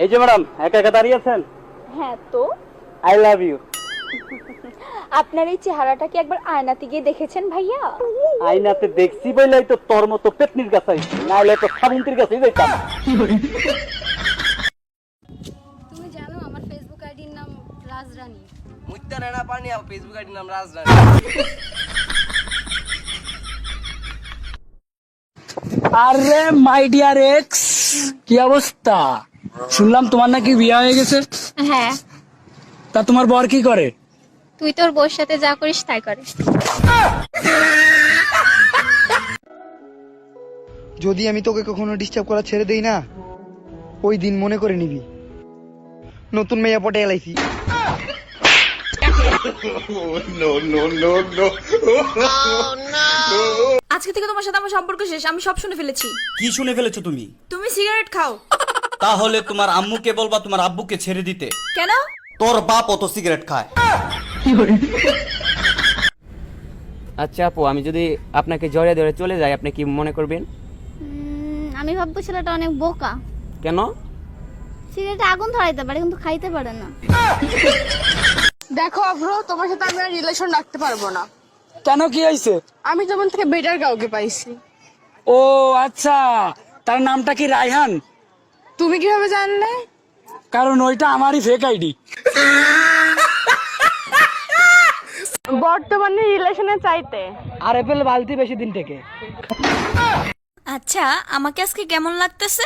এই যে ম্যাডাম একা একা দাঁড়িয়ে আছেন। হ্যাঁ তো আই লাভ ইউ। আপনার এই চেহারাটা কি একবার আয়নাতে গিয়ে দেখেছেন ভাইয়া? আয়নাতে দেখছি বলেই তো তোর মতো পেতনির কাছে আইছি, নাইলে তো সাবুন্তির কাছেই যাইতাম। তুমি জানো আমার ফেসবুক আইডির নাম রাজরানী। মুত্তা না পানি আর ফেসবুক আইডির নাম রাজরানী। আরে মাই ডিয়ার এক্স, কি অবস্থা? শুনলাম তোমার নাকি বিয়ে হয়ে গেছে। হ্যাঁ, তা তোমার বর কি করে? তুই তোর বউর সাথে যা করিস তাই করে। যদি আমি তোকে কখনো ডিস্টার্ব করা ছেড়ে দেই না, ওই দিন মনে করে নিবি নতুন মেয়ে পটে এলাইছি। আজকে থেকে তোমার সাথে আমার সম্পর্ক শেষ, আমি সব শুনে ফেলেছি। কি শুনে ফেলেছো তুমি? তুমি সিগারেট খাও। তাহলে তোমার আম্মুকে বলবা তোমার আব্বুকে ছেড়ে দিতে। কেন? তোর বাপ অত সিগারেট খায়। আচ্ছা আপু, আমি যদি আপনাকে জড়িয়ে ধরে চলে যাই, আপনি কি মনে করবেন? আমি ভাববো ছেলেটা অনেক বোকা। কেন? সিগারেটে আগুন ধরাইতে পারে কিন্তু খাইতে পারে না। দেখো অভ্র, তোমার সাথে আমি আর রিলেশন রাখতে পারবো না। কেন, কি হয়েছে? আমি যেমন থেকে বেটার কাউকে পাইছি। ও আচ্ছা, তার নামটা কি রায়হান? তুমি কিভাবে জানলে? কারণ ওইটা আমারই ফেক আইডি। বর্তমানে রিলেশনে চাইতে আর এপেল বালতি বেশি দিন থেকে। আচ্ছা, আমাকে আজকে কেমন লাগতেছে?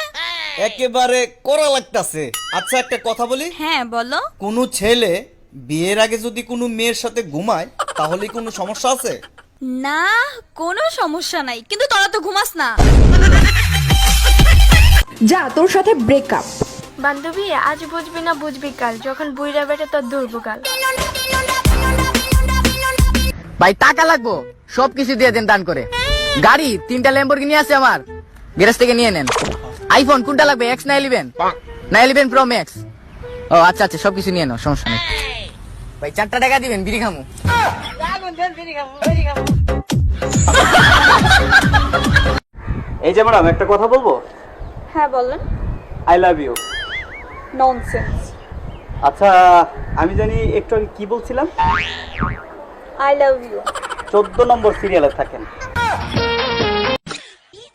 একেবারে কড়া লাগতাছে। আচ্ছা একটা কথা বলি, হ্যাঁ বলো। কোনো ছেলে বিয়ের আগে যদি কোনো মেয়ের সাথে ঘুমায় তাহলে কোনো সমস্যা আছে? না, কোনো সমস্যা নাই, কিন্তু তোরা তো ঘুমাস না। যা, তোর সাথে ব্রেকআপ। বান্ধবী, আজ বুঝবি না বুঝবি কাল, যখন বুইরা বেটে তোর দুর্বকাল। ভাই টাকা লাগবো, সবকিছু দিয়ে দেন দান করে। গাড়ি 3টা ল্যাম্বরগিনি আছে আমার, গ্যারেজ থেকে নিয়ে নেন। আইফোন কোনটা লাগবে, এক্স না 11? না 11 প্রো ম্যাক্স? ও আচ্ছা আচ্ছা, সবকিছু নিয়ে নাও, সমস্যা নেই। ভাই 4টা টাকা দিবেন, বিড়ি খামু। এই যে ম্যাডাম একটা কথা বলবো। হ্যাঁ বলেন। I love you. ননসেন্স। আচ্ছা আমি জানি একটু আগে কি বলছিলাম। I love you. 14 নম্বর সিরিয়ালে থাকেন।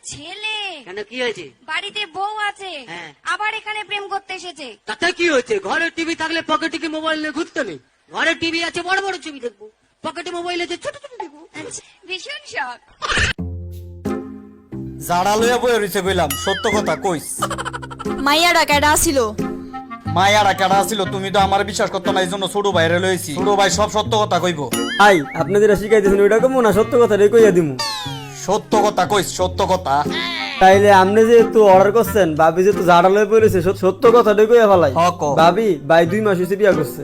ছেলে কেন কি হয়েছে? বাড়িতে বউ আছে, আবার এখানে প্রেম করতে এসেছে। তাতে কি হয়েছে? ঘরে টিভি থাকলে পকেটে কি মোবাইল নিয়ে ঘুরতে নেই? ঘরে টিভি আছে, বড় বড় ছবি দেখবো, পকেটে মোবাইল আছে, ছোট ছোট দেখবো। ভীষণ শখ। জাড়া লইয়া বইয়া রইছে কইলাম, সত্য কথা কইস। মাইয়াটা কেডা ছিল? মায়ারা কেডা ছিল তুমি তো আমার বিশ্বাস করতো না, এই জন্য ছোট ভাইরে লইছি। ছোট ভাই সব সত্য কথা কইব। ভাই, আপনি যেটা শিখাইতেছেন ওইটা কমু না, সত্য কথাটাই কইয়া দিমু। সত্য কথা কইস, সত্য কথা। তাইলে আপনি যেহেতু অর্ডার করছেন, ভাবি যেহেতু ঝাড়া লয়ে পড়েছে, সত্য কথাটাই কইয়া ফেলাই। হ, ক। ভাবি, ভাই 2 মাস হইছে বিয়া করছে।